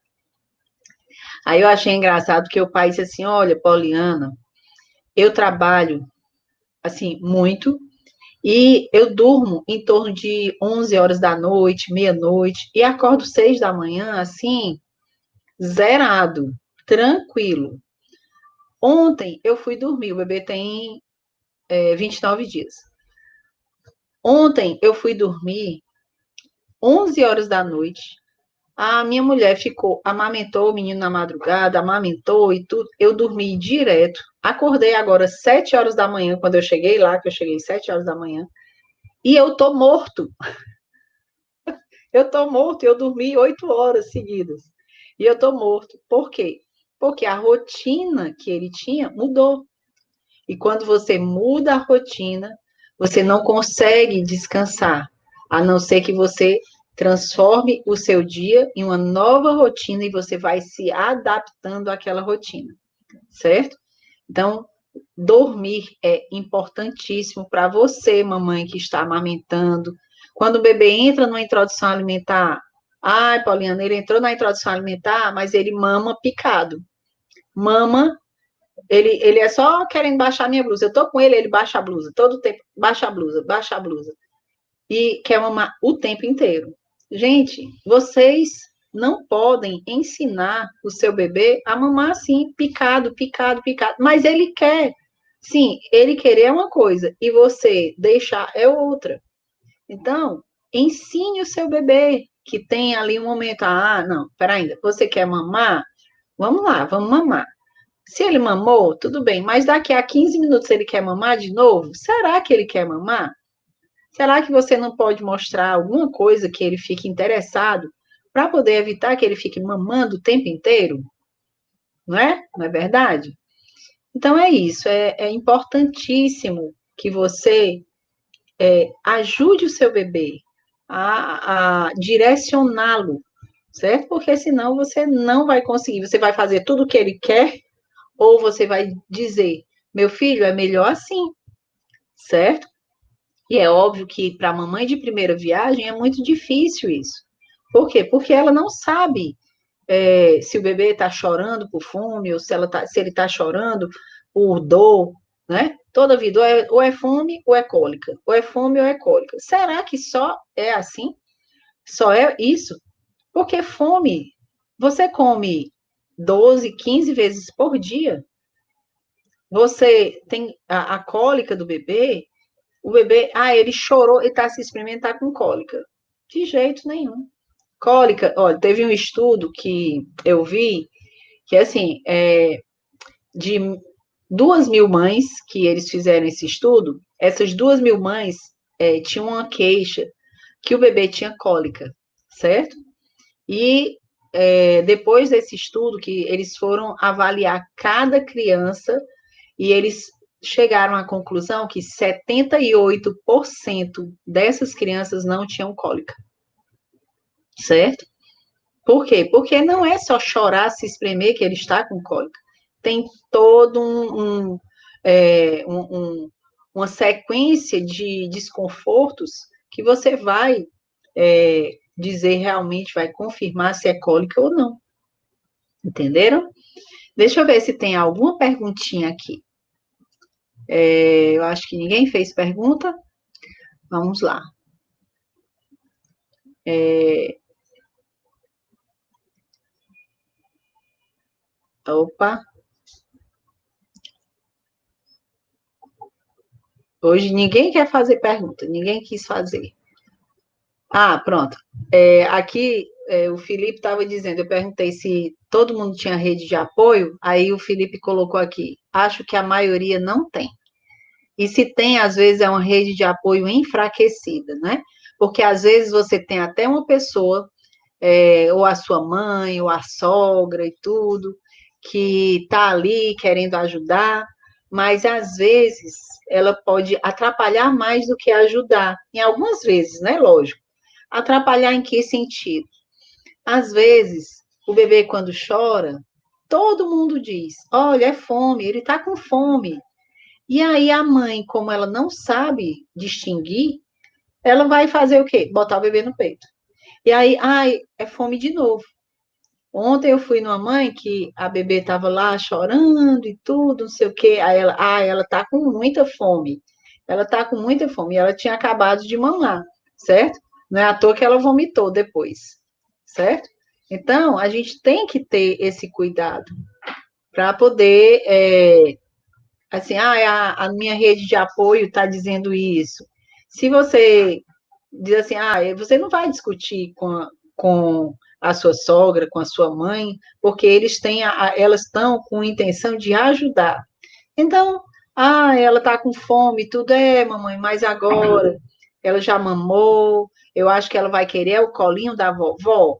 Aí eu achei engraçado que o pai disse assim: olha, Poliana, eu trabalho assim muito e eu durmo em torno de 11 horas da noite, meia-noite, e acordo 6 da manhã, assim, zerado, tranquilo. Ontem eu fui dormir, o bebê tem 29 dias. Ontem eu fui dormir 11 horas da noite. A minha mulher amamentou o menino na madrugada, amamentou e tudo. Eu dormi direto. Acordei agora 7 horas da manhã, quando eu cheguei lá, que eu cheguei 7 horas da manhã, e eu tô morto. Eu tô morto, eu dormi 8 horas seguidas. E eu tô morto. Por quê? Porque a rotina que ele tinha mudou. E quando você muda a rotina, você não consegue descansar, a não ser que você transforme o seu dia em uma nova rotina e você vai se adaptando àquela rotina, certo? Então, dormir é importantíssimo para você, mamãe que está amamentando. Quando o bebê entra numa introdução alimentar, ai, Pauliana, ele entrou na introdução alimentar, mas ele mama picado. Mama Ele é só querendo baixar minha blusa. Eu tô com ele, ele baixa a blusa. Todo tempo, baixa a blusa, baixa a blusa. E quer mamar o tempo inteiro. Gente, vocês não podem ensinar o seu bebê a mamar assim, picado, picado, picado. Mas ele quer. Sim, ele querer é uma coisa e você deixar é outra. Então, ensine o seu bebê que tem ali um momento. Ah, não, pera ainda. Você quer mamar? Vamos lá, vamos mamar. Se ele mamou, tudo bem, mas daqui a 15 minutos ele quer mamar de novo? Será que ele quer mamar? Será que você não pode mostrar alguma coisa que ele fique interessado para poder evitar que ele fique mamando o tempo inteiro? Não é? Não é verdade? Então é isso, é importantíssimo que você ajude o seu bebê a direcioná-lo, certo? Porque senão você não vai conseguir, você vai fazer tudo o que ele quer, ou você vai dizer, meu filho, é melhor assim, certo? E é óbvio que para a mamãe de primeira viagem é muito difícil isso. Por quê? Porque ela não sabe se o bebê está chorando por fome, ou se ele está chorando por dor, né? Toda vida, ou é fome ou é cólica. Ou é fome ou é cólica. Será que só é assim? Só é isso? Porque fome, você come 12, 15 vezes por dia. Você tem a cólica do bebê, o bebê, ele chorou e está se experimentando com cólica. De jeito nenhum. Cólica, olha, teve um estudo que eu vi, que assim, de 2.000 mães que eles fizeram esse estudo, essas 2.000 mães tinham uma queixa que o bebê tinha cólica, certo? E depois desse estudo, que eles foram avaliar cada criança e eles chegaram à conclusão que 78% dessas crianças não tinham cólica, certo? Por quê? Porque não é só chorar, se espremer que ele está com cólica. Tem todo uma sequência de desconfortos que você vai dizer realmente, vai confirmar se é cólica ou não. Entenderam? Deixa eu ver se tem alguma perguntinha aqui. Eu acho que ninguém fez pergunta. Vamos lá. Opa. Hoje ninguém quer fazer pergunta, ninguém quis fazer. Ah, pronto. Aqui o Felipe estava dizendo, eu perguntei se todo mundo tinha rede de apoio, aí o Felipe colocou aqui, acho que a maioria não tem. E se tem, às vezes é uma rede de apoio enfraquecida, né? Porque às vezes você tem até uma pessoa, ou a sua mãe, ou a sogra e tudo, que está ali querendo ajudar, mas às vezes ela pode atrapalhar mais do que ajudar. Em algumas vezes, né? Lógico. Atrapalhar em que sentido? Às vezes, o bebê, quando chora, todo mundo diz: olha, é fome, ele está com fome. E aí a mãe, como ela não sabe distinguir, ela vai fazer o quê? Botar o bebê no peito. E aí, ai, é fome de novo. Ontem eu fui numa mãe que a bebê estava lá chorando e tudo, não sei o quê. Aí ela tá com muita fome. Ela tá com muita fome. E ela tinha acabado de mamar, certo? Não é à toa que ela vomitou depois, certo? Então, a gente tem que ter esse cuidado para poder, assim, a minha rede de apoio está dizendo isso. Se você diz assim, você não vai discutir com a sua sogra, com a sua mãe, porque elas estão com intenção de ajudar. Então, ela está com fome, tudo mamãe, mas agora ela já mamou, eu acho que ela vai querer o colinho da vovó.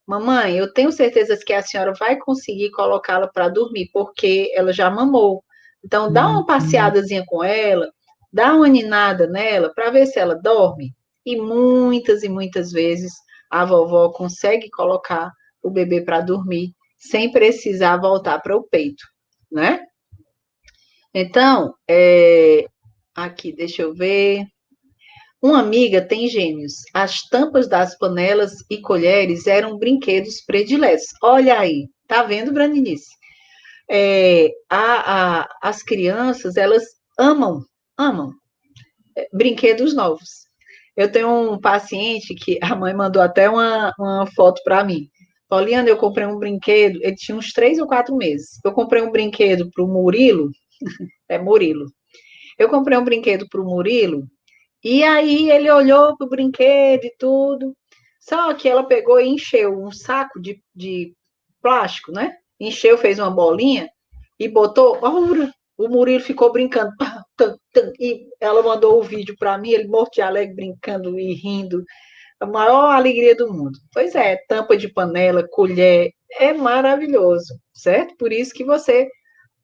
Mamãe, eu tenho certeza que a senhora vai conseguir colocá-la para dormir, porque ela já mamou. Então, dá uma passeadazinha com ela, dá uma ninada nela, para ver se ela dorme. E muitas vezes a vovó consegue colocar o bebê para dormir, sem precisar voltar para o peito, né? Então, aqui, deixa eu ver. Uma amiga tem gêmeos. As tampas das panelas e colheres eram brinquedos prediletos. Olha aí, tá vendo, Brandinice? As crianças, elas amam brinquedos novos. Eu tenho um paciente que a mãe mandou até uma foto para mim. Poliana, eu comprei um brinquedo, ele tinha uns 3 ou 4 meses. Eu comprei um brinquedo para o Murilo, é Murilo. Eu comprei um brinquedo para o Murilo, e aí ele olhou para o brinquedo e tudo. Só que ela pegou e encheu um saco de plástico, né? Encheu, fez uma bolinha e botou. O Murilo ficou brincando. E ela mandou o vídeo para mim, ele morto de alegre, brincando e rindo. A maior alegria do mundo. Pois é, tampa de panela, colher, é maravilhoso, certo? Por isso que você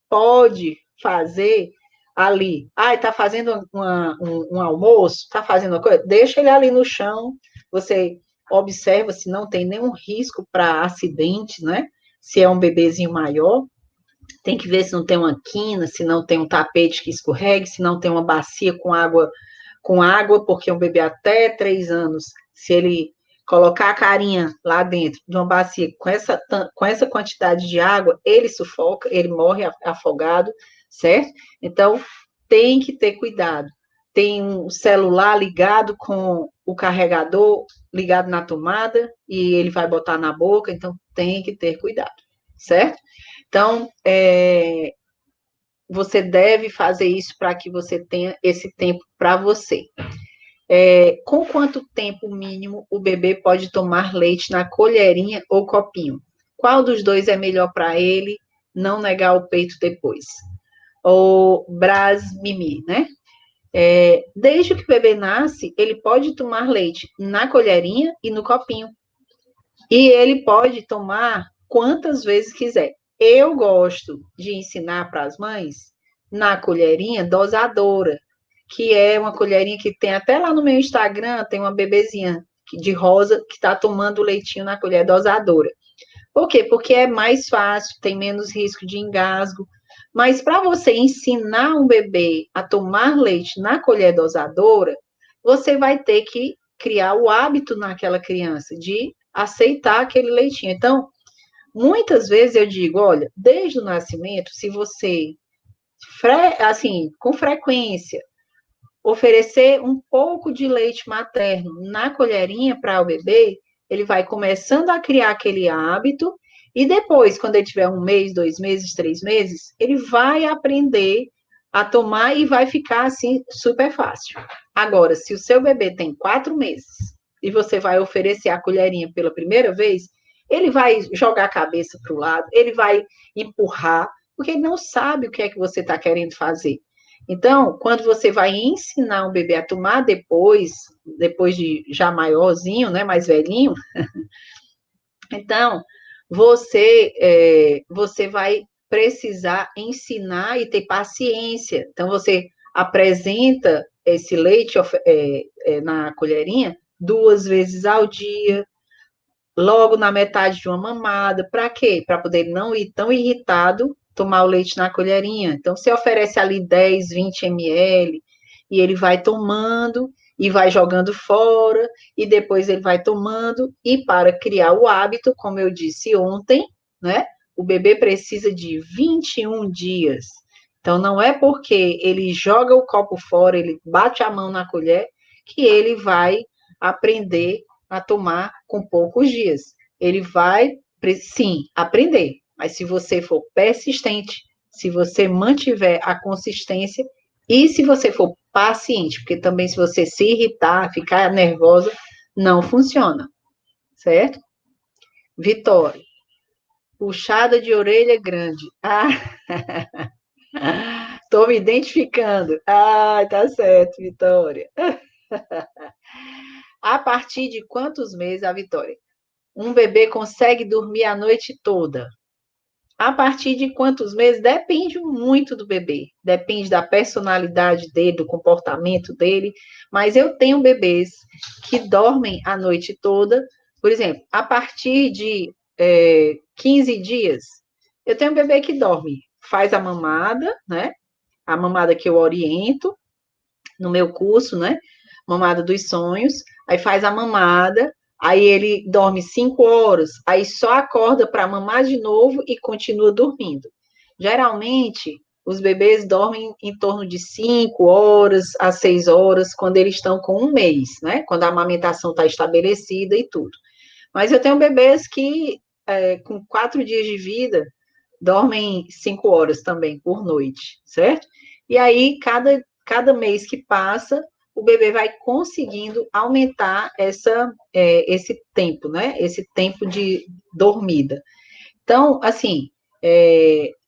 pode fazer ali. Está fazendo um almoço, está fazendo uma coisa, deixa ele ali no chão, você observa se não tem nenhum risco para acidente, né? Se é um bebezinho maior, tem que ver se não tem uma quina, se não tem um tapete que escorregue, se não tem uma bacia com água, porque um bebê até 3 anos, se ele colocar a carinha lá dentro de uma bacia com essa quantidade de água, ele sufoca, ele morre afogado, certo? Então, tem que ter cuidado. Tem um celular ligado com o carregador ligado na tomada e ele vai botar na boca, então tem que ter cuidado, certo? Então, você deve fazer isso para que você tenha esse tempo para você. Com quanto tempo mínimo o bebê pode tomar leite na colherinha ou copinho? Qual dos dois é melhor para ele não negar o peito depois? Ou Brás Mimi, né? Desde que o bebê nasce, ele pode tomar leite na colherinha e no copinho. E ele pode tomar quantas vezes quiser. Eu gosto de ensinar para as mães na colherinha dosadora, que é uma colherinha que tem até lá no meu Instagram, tem uma bebezinha de rosa que está tomando leitinho na colher dosadora. Por quê? Porque é mais fácil, tem menos risco de engasgo. Mas para você ensinar um bebê a tomar leite na colher dosadora, você vai ter que criar o hábito naquela criança de aceitar aquele leitinho. Então, muitas vezes eu digo, olha, desde o nascimento, se você, assim, com frequência, oferecer um pouco de leite materno na colherinha para o bebê, ele vai começando a criar aquele hábito e depois, quando ele tiver 1 mês, 2 meses, 3 meses, ele vai aprender a tomar e vai ficar assim super fácil. Agora, se o seu bebê tem 4 meses e você vai oferecer a colherinha pela primeira vez, ele vai jogar a cabeça para o lado, ele vai empurrar, porque ele não sabe o que é que você está querendo fazer. Então, quando você vai ensinar um bebê a tomar depois de já maiorzinho, né, mais velhinho, então você vai precisar ensinar e ter paciência. Então, você apresenta esse leite na colherinha 2 vezes ao dia, logo na metade de uma mamada. Para quê? Para poder não ir tão irritado tomar o leite na colherinha. Então, você oferece ali 10, 20 ml e ele vai tomando e vai jogando fora e depois ele vai tomando e para criar o hábito, como eu disse ontem, né? O bebê precisa de 21 dias. Então, não é porque ele joga o copo fora, ele bate a mão na colher, que ele vai aprender a tomar com poucos dias. Ele vai, sim, aprender, mas se você for persistente, se você mantiver a consistência e se você for paciente, porque também se você se irritar, ficar nervosa, não funciona, certo? Vitória, puxada de orelha grande. Estou me identificando. Tá certo, Vitória. A partir de quantos meses, a Vitória? Um bebê consegue dormir a noite toda? A partir de quantos meses? Depende muito do bebê, depende da personalidade dele, do comportamento dele. Mas eu tenho bebês que dormem a noite toda, por exemplo, a partir de 15 dias. Eu tenho um bebê que dorme, faz a mamada, né? A mamada que eu oriento no meu curso, né? Mamada dos sonhos, aí faz a mamada, aí ele dorme 5 horas, aí só acorda para mamar de novo e continua dormindo. Geralmente, os bebês dormem em torno de 5 horas a 6 horas quando eles estão com um mês, né? Quando a amamentação está estabelecida e tudo. Mas eu tenho bebês que, com 4 dias de vida, dormem 5 horas também por noite, certo? E aí, cada mês que passa, o bebê vai conseguindo aumentar esse tempo, né? Esse tempo de dormida. Então, assim,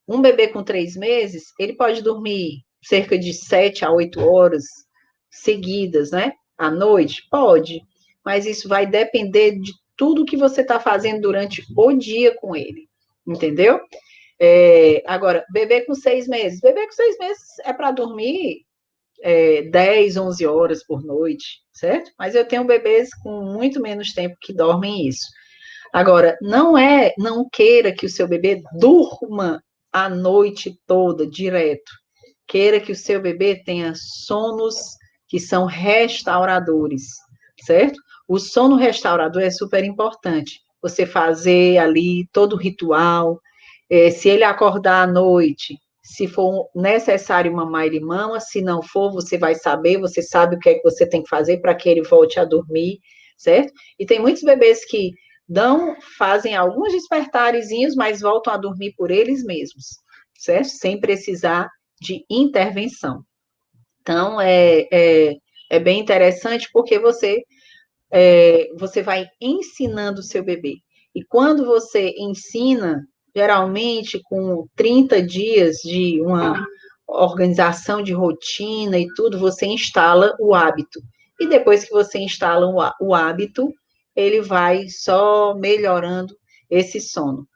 um bebê com 3 meses, ele pode dormir cerca de 7 a 8 horas seguidas, né? À noite? Pode, mas isso vai depender de tudo que você está fazendo durante o dia com ele, entendeu? Agora, bebê com 6 meses é para dormir 10, 11 horas por noite, certo? Mas eu tenho bebês com muito menos tempo que dormem isso. Agora, não queira que o seu bebê durma a noite toda direto. Queira que o seu bebê tenha sonos que são restauradores, certo? O sono restaurador é super importante. Você fazer ali todo o ritual. Se ele acordar à noite, se for necessário mamar, ele mama. Se não for, você vai saber, você sabe o que é que você tem que fazer para que ele volte a dormir, certo? E tem muitos bebês que fazem alguns despertarezinhos, mas voltam a dormir por eles mesmos, certo? Sem precisar de intervenção. Então, é bem interessante porque você vai ensinando o seu bebê. E quando você ensina, geralmente com 30 dias de uma organização de rotina e tudo, você instala o hábito. E depois que você instala o hábito, ele vai só melhorando esse sono.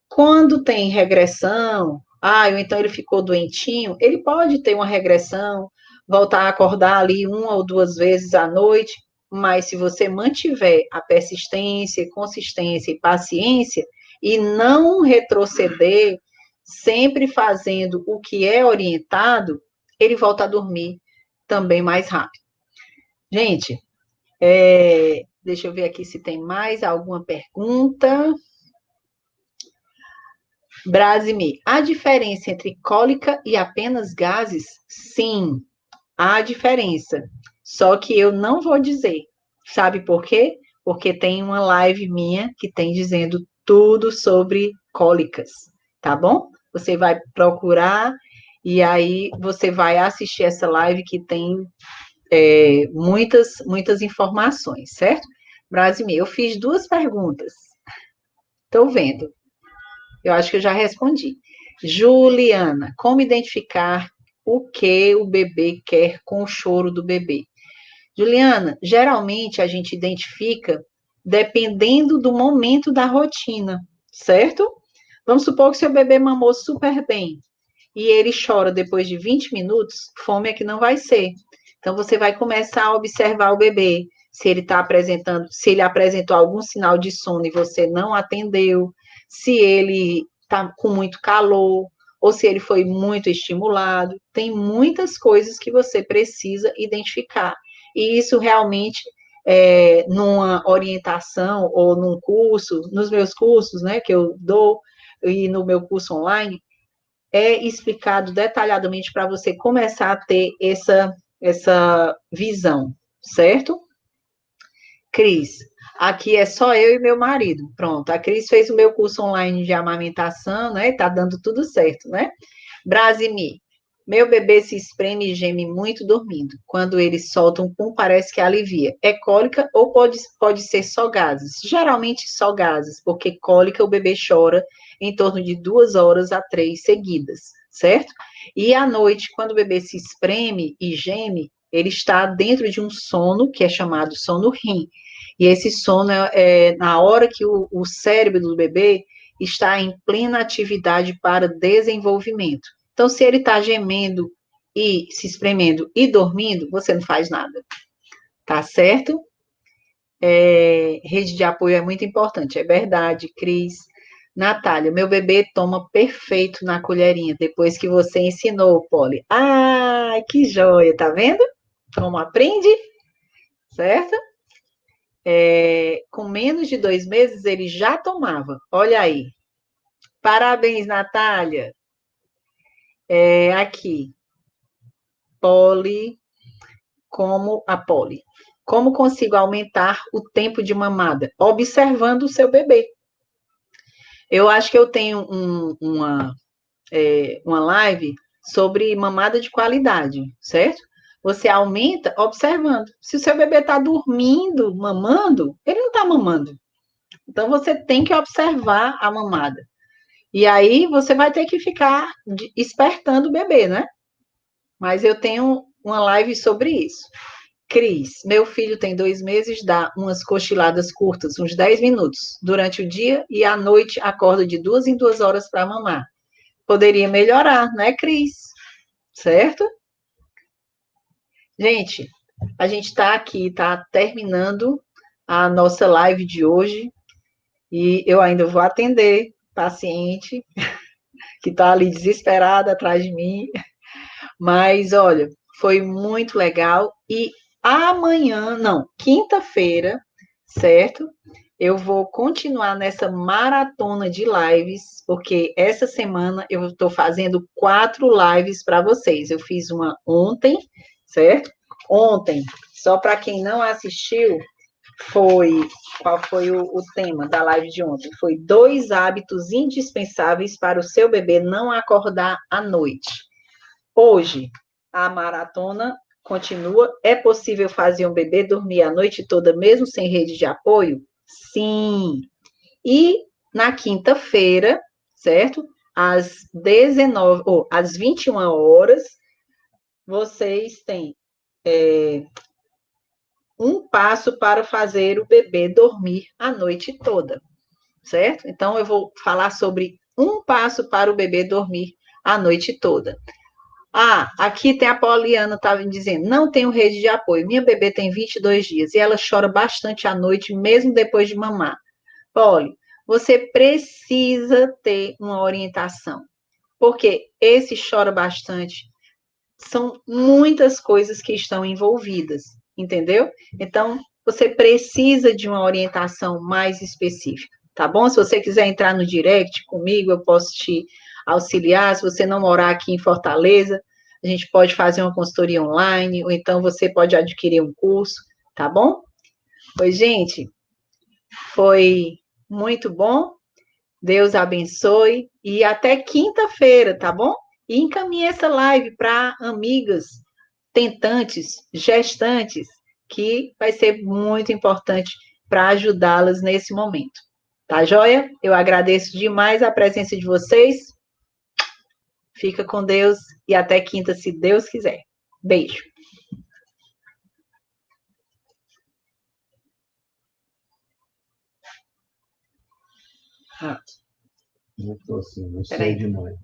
Quando tem regressão, ou então ele ficou doentinho, ele pode ter uma regressão, voltar a acordar ali 1 ou 2 vezes à noite, mas se você mantiver a persistência, consistência e paciência e não retroceder, sempre fazendo o que é orientado, ele volta a dormir também mais rápido. Gente, deixa eu ver aqui se tem mais alguma pergunta. Brasimir, há diferença entre cólica e apenas gases? Sim, há diferença. Só que eu não vou dizer. Sabe por quê? Porque tem uma live minha que tem dizendo tudo sobre cólicas, tá bom? Você vai procurar e aí você vai assistir essa live que tem muitas informações, certo? Brasimir, eu fiz 2 perguntas. Estou vendo. Eu acho que eu já respondi. Juliana, como identificar o que o bebê quer com o choro do bebê? Juliana, geralmente a gente identifica dependendo do momento da rotina, certo? Vamos supor que seu bebê mamou super bem e ele chora depois de 20 minutos, fome é que não vai ser. Então você vai começar a observar o bebê, se ele apresentou algum sinal de sono e você não atendeu, se ele está com muito calor, ou se ele foi muito estimulado. Tem muitas coisas que você precisa identificar. E isso realmente, numa orientação ou num curso, nos meus cursos, né, que eu dou, e no meu curso online, é explicado detalhadamente para você começar a ter essa visão, certo? Cris, aqui é só eu e meu marido. Pronto, a Cris fez o meu curso online de amamentação, né? Tá dando tudo certo, né? Brasimir, meu bebê se espreme e geme muito dormindo. Quando ele solta um pum, parece que alivia. É cólica ou pode ser só gases? Geralmente só gases, porque cólica o bebê chora em torno de 2 horas a 3 seguidas, certo? E à noite, quando o bebê se espreme e geme, ele está dentro de um sono que é chamado sono REM. E esse sono é na hora que o cérebro do bebê está em plena atividade para desenvolvimento. Então, se ele está gemendo e se espremendo e dormindo, você não faz nada. Tá certo? Rede de apoio é muito importante, é verdade, Cris. Natália, meu bebê toma perfeito na colherinha, depois que você ensinou, Polly. Ai, que joia, tá vendo? Como aprende, certo? Com menos de 2 meses, ele já tomava. Olha aí. Parabéns, Natália. É aqui, Poli, como a Poli. Como consigo aumentar o tempo de mamada? Observando o seu bebê. Eu acho que eu tenho uma live sobre mamada de qualidade, certo? Você aumenta observando. Se o seu bebê está dormindo, mamando, ele não está mamando. Então você tem que observar a mamada. E aí você vai ter que ficar espertando o bebê, né? Mas eu tenho uma live sobre isso. Cris, meu filho tem 2 meses, dá umas cochiladas curtas, uns 10 minutos, durante o dia e à noite acorda de 2 em 2 horas para mamar. Poderia melhorar, né, Cris? Certo? Gente, a gente está aqui, está terminando a nossa live de hoje e eu ainda vou atender paciente que está ali desesperada atrás de mim. Mas olha, foi muito legal e amanhã, não, quinta-feira, certo? Eu vou continuar nessa maratona de lives, porque essa semana eu estou fazendo 4 lives para vocês. Eu fiz uma ontem, certo? Ontem, só para quem não assistiu, foi. Qual foi o tema da live de ontem? Foi 2 hábitos indispensáveis para o seu bebê não acordar à noite. Hoje, a maratona continua. É possível fazer um bebê dormir a noite toda, mesmo sem rede de apoio? Sim. E na quinta-feira, certo? Às 19, ou às 21 horas, vocês têm um passo para fazer o bebê dormir a noite toda, certo? Então, eu vou falar sobre um passo para o bebê dormir a noite toda. Ah, aqui tem a Poliana, estava me dizendo, não tenho rede de apoio. Minha bebê tem 22 dias e ela chora bastante à noite, mesmo depois de mamar. Poli, você precisa ter uma orientação, porque esse chora bastante são muitas coisas que estão envolvidas, entendeu? Então, você precisa de uma orientação mais específica, tá bom? Se você quiser entrar no direct comigo, eu posso te auxiliar. Se você não morar aqui em Fortaleza, a gente pode fazer uma consultoria online, ou então você pode adquirir um curso, tá bom? Pois, gente, foi muito bom. Deus abençoe e até quinta-feira, tá bom? E encaminhe essa live para amigas tentantes, gestantes, que vai ser muito importante para ajudá-las nesse momento. Tá joia? Eu agradeço demais a presença de vocês. Fica com Deus e até quinta, se Deus quiser. Beijo. Ah, Eu tô assim, não sei peraí. demais.